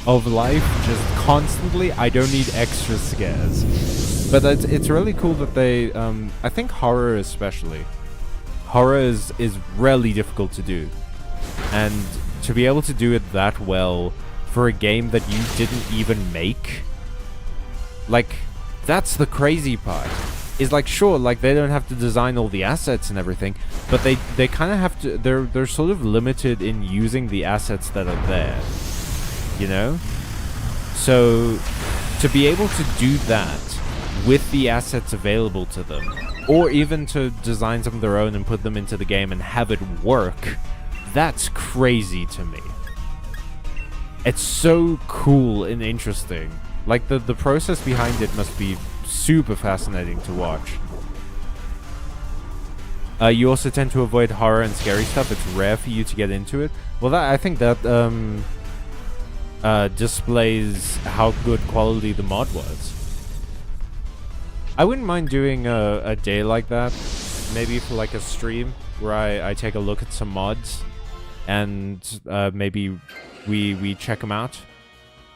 Speaker 1: of life, just constantly. I don't need extra scares. But it's really cool that they, I think horror especially. Horror is really difficult to do. And to be able to do it that well for a game that you didn't even make, like, that's the crazy part. Is like, sure, like they don't have to design all the assets and everything, but they kind of have to. They're sort of limited in using the assets that are there, you know. So to be able to do that with the assets available to them, or even to design some of their own and put them into the game and have it work, that's crazy to me. It's so cool and interesting. Like, the process behind it must be super fascinating to watch. You also tend to avoid horror and scary stuff. It's rare for you to get into it. Well, I think that displays how good quality the mod was. I wouldn't mind doing a day like that, maybe for like a stream where I take a look at some mods and maybe we check them out.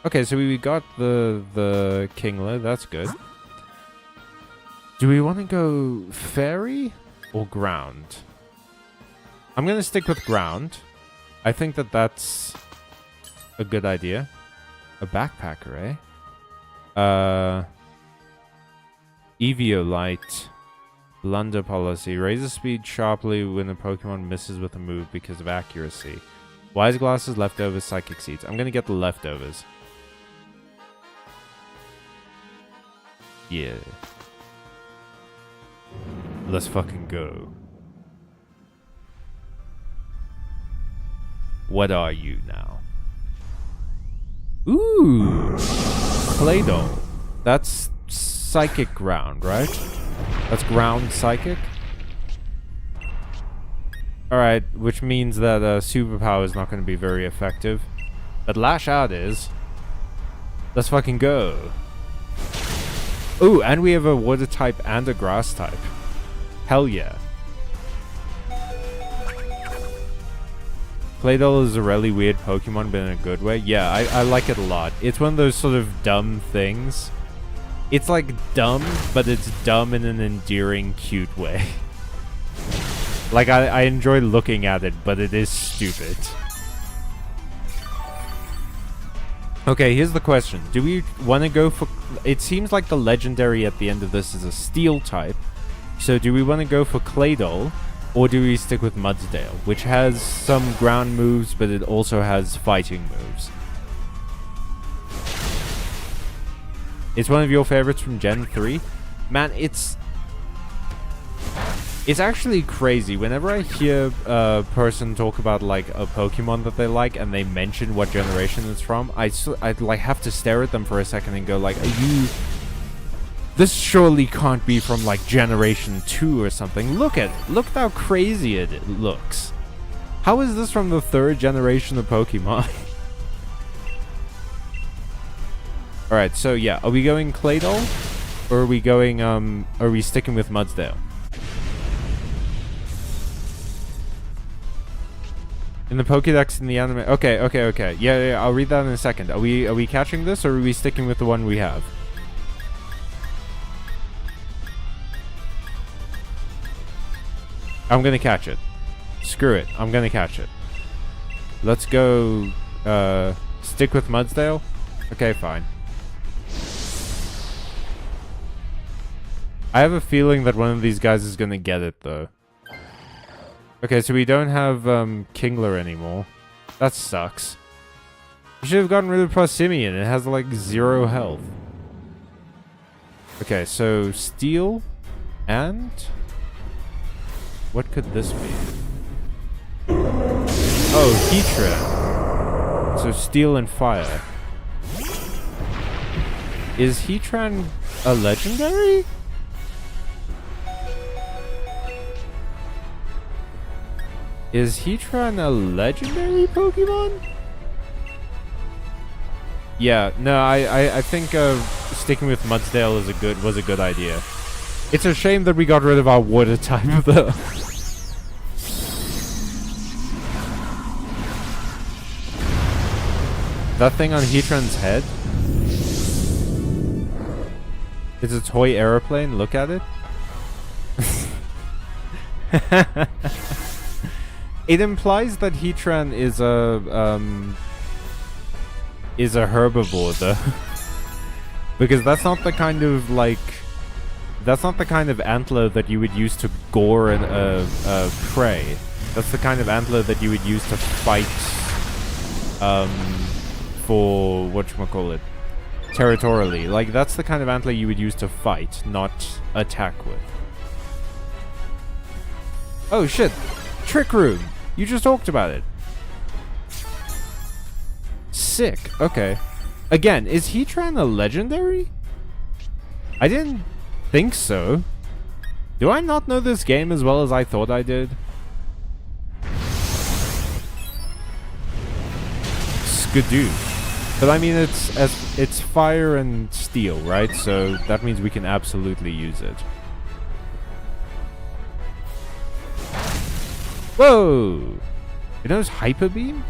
Speaker 1: Okay, so we got the Kingler. That's good. Do we want to go fairy or ground? I'm gonna stick with ground. I think that's a good idea. A backpacker, eh? Eviolite. Blunder policy. Raises speed sharply when a Pokemon misses with a move because of accuracy. Wise glasses, leftovers, psychic seeds. I'm gonna get the leftovers. Yeah. Let's fucking go. What are you now? Ooh! Claydol. That's psychic ground, right? That's ground psychic? Alright, which means that superpower is not going to be very effective. But Lash Out is. Let's fucking go. Ooh, and we have a water type and a grass type. Hell yeah. Claydol is a really weird Pokemon, but in a good way. Yeah, I like it a lot. It's one of those sort of dumb things. It's like dumb, but it's dumb in an endearing, cute way. Like, I enjoy looking at it, but it is stupid. Okay, here's the question. Do we want to go for... It seems like the legendary at the end of this is a steel type. So do we want to go for Claydol, or do we stick with Mudsdale, which has some ground moves, but it also has fighting moves? It's one of your favorites from Gen 3? Man, it's actually crazy. Whenever I hear a person talk about like a Pokemon that they like and they mention what generation it's from, I'd like have to stare at them for a second and go like, are you... This surely can't be from like generation 2 or something. Look how crazy it looks. How is this from the 3rd generation of Pokemon? Alright, so yeah, are we going Claydol? Or are we going, are we sticking with Mudsdale? In the Pokédex in the anime... Okay. Yeah, I'll read that in a second. Are we catching this, or are we sticking with the one we have? I'm gonna catch it. Screw it. I'm gonna catch it. Let's go, stick with Mudsdale? Okay, fine. I have a feeling that one of these guys is gonna get it, though. Okay, so we don't have, Kingler anymore. That sucks. We should have gotten rid of Prosimian. It has, like, 0 health. Okay, so Steel and... What could this be? Oh, Heatran. So Steel and Fire. Is Heatran a legendary? Is Heatran a legendary Pokemon? Yeah, no, I think sticking with Mudsdale was a good idea. It's a shame that we got rid of our water type though. That thing on Heatran's head? It's a toy aeroplane, look at it. It implies that Heatran is a herbivore though. Because that's not the kind of like... That's not the kind of antler that you would use to gore a prey. That's the kind of antler that you would use to fight for whatchamacallit. territorially. Like, that's the kind of antler you would use to fight, not attack with. Oh shit! Trick Room! You just talked about it. Sick. Okay. Again, is Heatran a legendary? I didn't think so. Do I not know this game as well as I thought I did? Skadoosh. But I mean, it's fire and steel, right? So that means we can absolutely use it. Whoa! It knows Hyper Beam?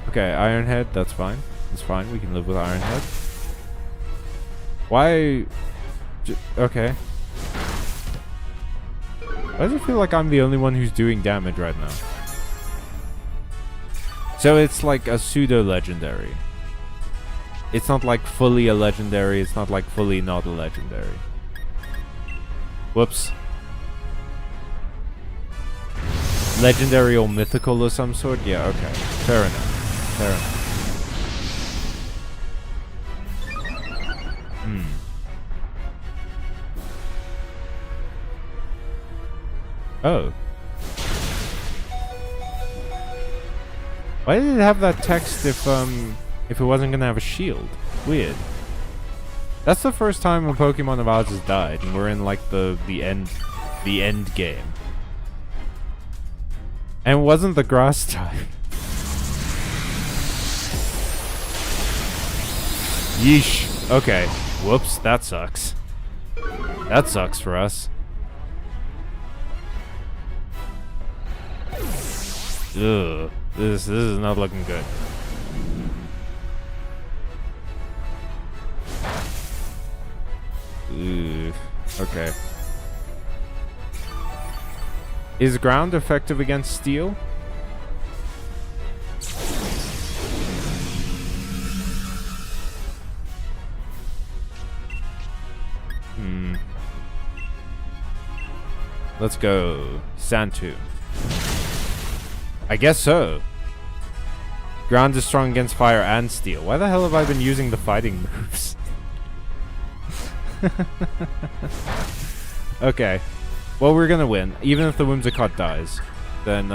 Speaker 1: Okay, Iron Head, that's fine. That's fine, we can live with Iron Head. Why? Okay. Why does it feel like I'm the only one who's doing damage right now? So it's like a pseudo-legendary. It's not like fully a legendary, it's not like fully not a legendary. Whoops. Legendary or mythical or some sort? Yeah, okay. Fair enough. Fair enough. Oh. Why did it have that text if it wasn't gonna have a shield? Weird. That's the first time a Pokemon of ours has died, and we're in like the end game. And it wasn't the grass type. Yeesh. Okay. Whoops, that sucks. That sucks for us. Ugh. This is not looking good. Ugh. Okay. Is ground effective against steel? Let's go. Sandtomb. I guess so. Ground is strong against fire and steel. Why the hell have I been using the fighting moves? Okay. Well, we're gonna win. Even if the Whimsicott dies, then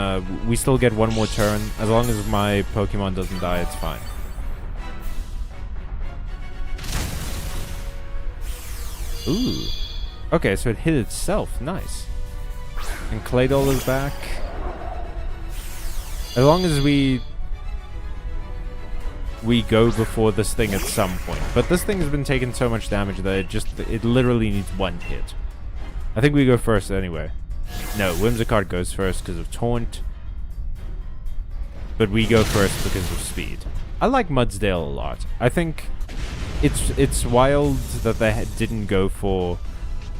Speaker 1: we still get one more turn. As long as my Pokemon doesn't die, it's fine. Ooh. Okay, so it hit itself. Nice. And Claydol is back. As long as we go before this thing at some point. But this thing has been taking so much damage that it literally needs one hit. I think we go first anyway. No, Whimsicott goes first because of Taunt. But we go first because of speed. I like Mudsdale a lot. I think it's wild that they didn't go for...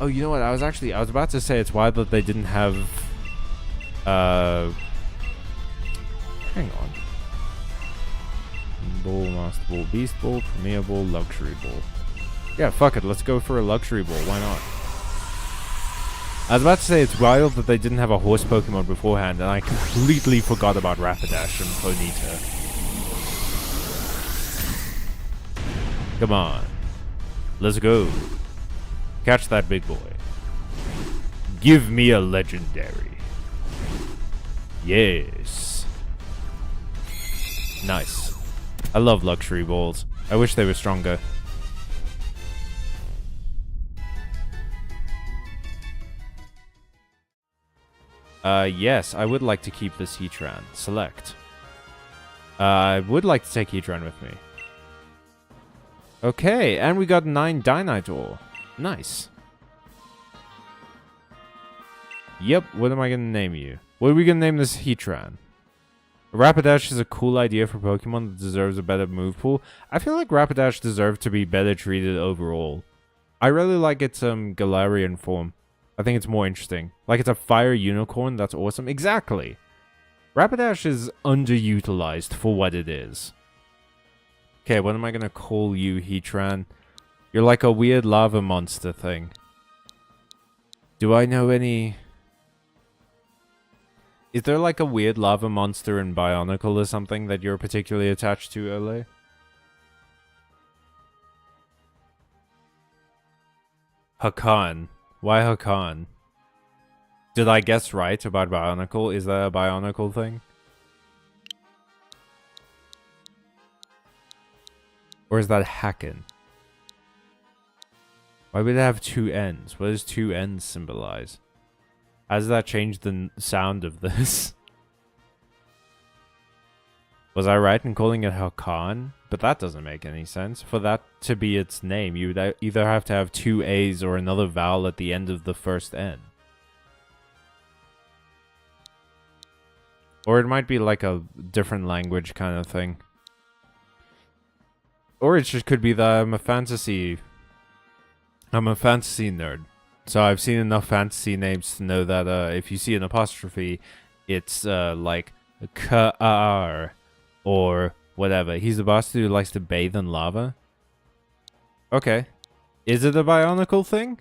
Speaker 1: Oh, you know what? I was about to say it's wild that they didn't have... Hang on. Ball, Master Ball, Beast Ball, Premier Ball, Luxury Ball. Yeah, fuck it. Let's go for a Luxury Ball. Why not? I was about to say it's wild that they didn't have a horse Pokemon beforehand, and I completely forgot about Rapidash and Ponyta. Come on. Let's go. Catch that big boy. Give me a legendary. Yes. Nice. I love Luxury Balls. I wish they were stronger. Yes, I would like to keep this Heatran. Select. I would like to take Heatran with me. Okay, and we got 9 Dynite ore. Nice. Yep, what am I gonna name you? What are we gonna name this Heatran? Rapidash is a cool idea for Pokemon that deserves a better move pool. I feel like Rapidash deserved to be better treated overall. I really like its Galarian form. I think it's more interesting. Like, it's a fire unicorn, that's awesome. Exactly! Rapidash is underutilized for what it is. Okay, what am I gonna call you, Heatran? You're like a weird lava monster thing. Do I know any... Is there like a weird lava monster in Bionicle or something that you're particularly attached to, Ole? Hakan. Why Hakan? Did I guess right about Bionicle? Is that a Bionicle thing? Or is that Hacken? Why would it have two N's? What does two N's symbolize? How does that change the sound of this? Was I right in calling it Hakan? But that doesn't make any sense. For that to be its name, you would either have to have two A's or another vowel at the end of the first N. Or it might be like a different language kind of thing. Or it just could be that I'm a fantasy nerd. So I've seen enough fantasy names to know that if you see an apostrophe, it's like K-A-R or whatever. He's a bastard who likes to bathe in lava. Okay. Is it a Bionicle thing?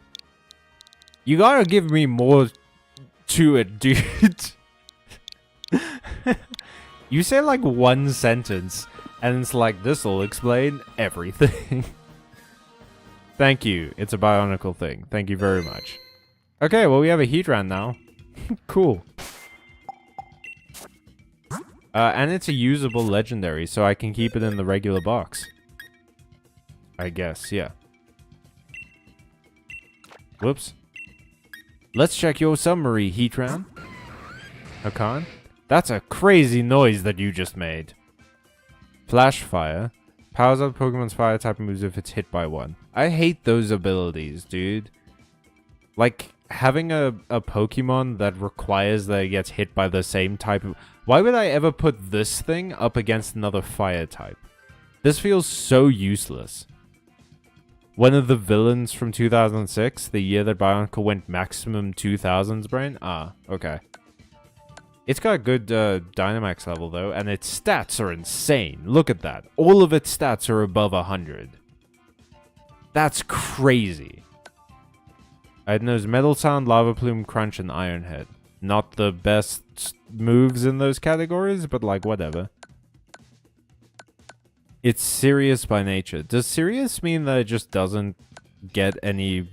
Speaker 1: You gotta give me more to it, dude. You say like one sentence, and it's like, this'll explain everything. Thank you. It's a Bionicle thing. Thank you very much. Okay, well, we have a Heatran now. Cool. And it's a usable legendary, so I can keep it in the regular box. I guess, yeah. Whoops. Let's check your summary, Heatran. Hakan? That's a crazy noise that you just made. Flash Fire. Powers up Pokemon's fire type moves if it's hit by one. I hate those abilities, dude. Like, having a Pokemon that requires that it gets hit by the same type of... Why would I ever put this thing up against another fire type? This feels so useless. One of the villains from 2006, the year that Bionicle went maximum 2000s brain? Ah, okay. It's got a good Dynamax level, though, and its stats are insane. Look at that. All of its stats are above 100. That's crazy. It knows Metal Sound, Lava Plume, Crunch, and Iron Head. Not the best moves in those categories, but, like, whatever. It's serious by nature. Does serious mean that it just doesn't get any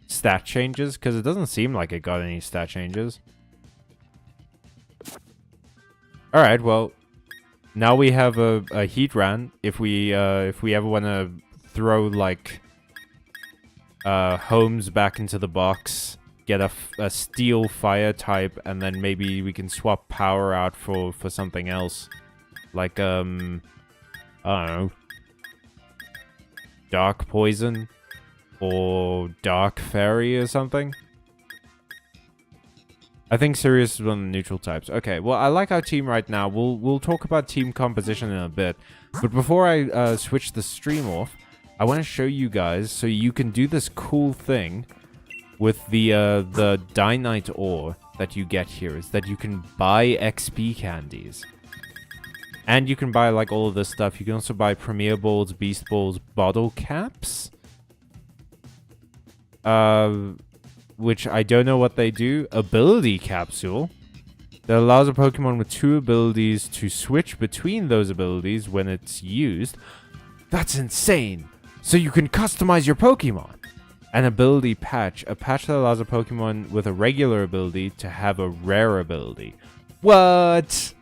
Speaker 1: stat changes? Because it doesn't seem like it got any stat changes. Alright, well, now we have a Heatran. If we ever want to throw, like, Homes back into the box, get a Steel Fire type, and then maybe we can swap Power out for something else. Like, I don't know, Dark Poison or Dark Fairy or something. I think Sirius is one of the neutral types. Okay, well, I like our team right now. We'll talk about team composition in a bit. But before I switch the stream off, I want to show you guys so you can do this cool thing with the Dynite ore that you get here, is that you can buy XP candies. And you can buy, like, all of this stuff. You can also buy Premier Balls, Beast Balls, Bottle Caps. Which I don't know what they do. Ability Capsule. That allows a Pokemon with two abilities to switch between those abilities when it's used. That's insane! So you can customize your Pokemon! An Ability Patch. A patch that allows a Pokemon with a regular ability to have a rare ability. What?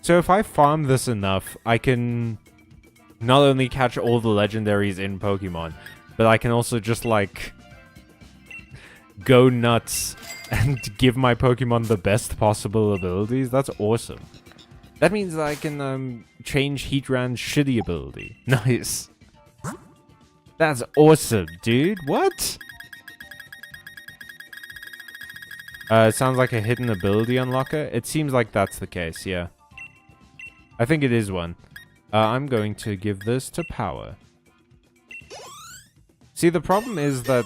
Speaker 1: So if I farm this enough, I can not only catch all the legendaries in Pokemon, but I can also just, like, go nuts and give my Pokemon the best possible abilities. That's awesome. That means that I can change Heatran's shitty ability. Nice. That's awesome, dude. What? It sounds like a hidden ability unlocker. It seems like that's the case, yeah. I think it is one. I'm going to give this to Power. See, the problem is that,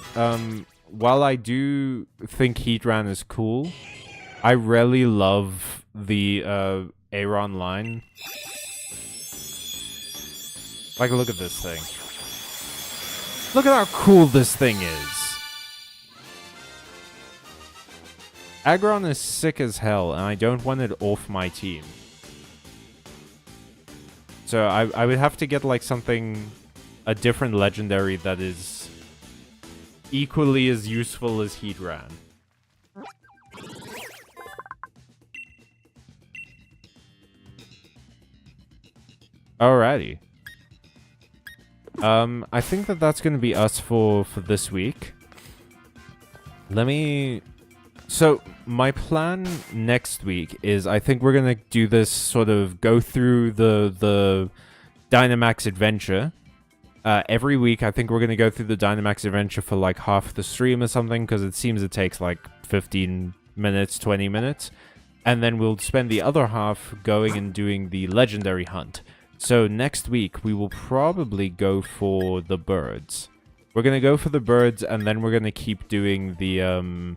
Speaker 1: while I do think Heatran is cool, I really love the Aeron line. Like, look at this thing. Look at how cool this thing is. Aggron is sick as hell, and I don't want it off my team. So I would have to get, like, something, a different legendary that is equally as useful as Heatran. Alrighty. I think that that's going to be us for this week. So, my plan next week is I think we're going to do this sort of go through the Dynamax adventure. Every week, I think we're going to go through the Dynamax adventure for like half the stream or something, because it seems it takes like 15 minutes, 20 minutes. And then we'll spend the other half going and doing the legendary hunt. So next week, we will probably go for the birds. We're going to go for the birds, and then we're going to keep doing the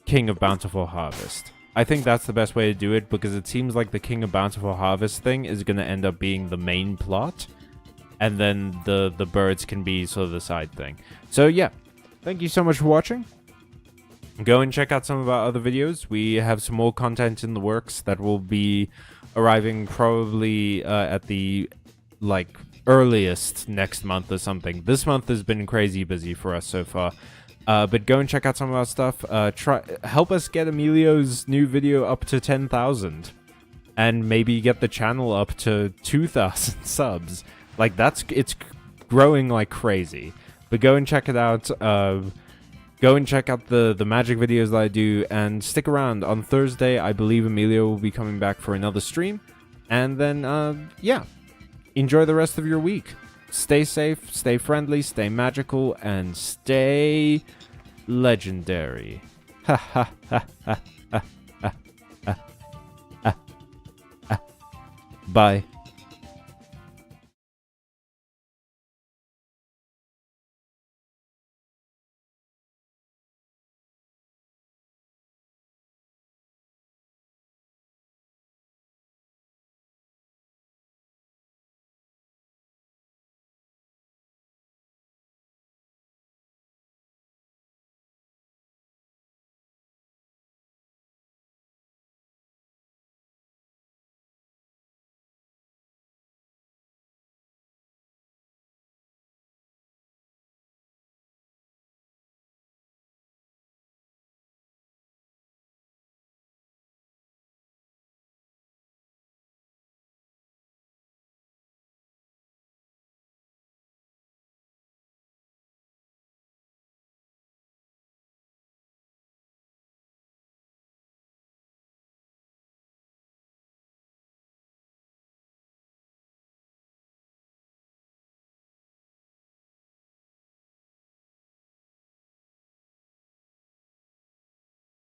Speaker 1: King of Bountiful Harvest. I think that's the best way to do it, because it seems like the King of Bountiful Harvest thing is going to end up being the main plot. And then the birds can be sort of the side thing. So yeah, thank you so much for watching. Go and check out some of our other videos. We have some more content in the works that will be arriving probably at the earliest next month or something. This month has been crazy busy for us so far. But go and check out some of our stuff. Help us get Emilio's new video up to 10,000. And maybe get the channel up to 2,000 subs. Like, it's growing like crazy. But go and check it out. Go and check out the magic videos that I do. And stick around. On Thursday, I believe Emilio will be coming back for another stream. And then, yeah. Enjoy the rest of your week. Stay safe, stay friendly, stay magical, and stay legendary. Ha ha ha ha ha ha ha ha. Bye.